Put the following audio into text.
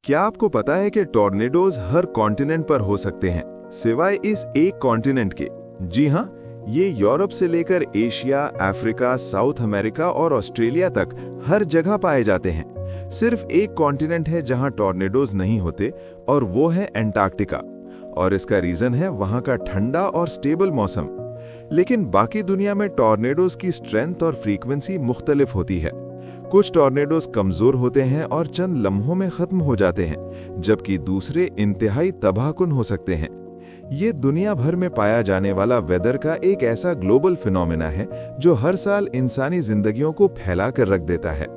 क्या आपको पता है कि टॉर्नेडोज हर कॉन्टिनेंट पर हो सकते हैं, सिवाय इस एक कॉन्टिनेंट के? जी हाँ, ये यूरोप से लेकर एशिया, अफ्रीका, साउथ अमेरिका और ऑस्ट्रेलिया तक हर जगह पाए जाते हैं। सिर्फ एक कॉन्टिनेंट है जहां टॉर्नेडोज नहीं होते, और वो है अंटार्कटिका। और इसका रीजन है वहां का ठंडा और स्टेबल मौसम। लेकिन बाकी दुनिया में टॉर्नेडोज की स्ट्रेंथ और फ्रीक्वेंसी मुख्तलिफ होती है। कुछ टॉर्नेडोज कमजोर होते हैं और चंद लम्हों में खत्म हो जाते हैं, जबकि दूसरे इंतहाई तबाहकुन हो सकते हैं। ये दुनिया भर में पाया जाने वाला वेदर का एक ऐसा ग्लोबल फिनोमेना है जो हर साल इंसानी जिंदगियों को फैला कर रख देता है।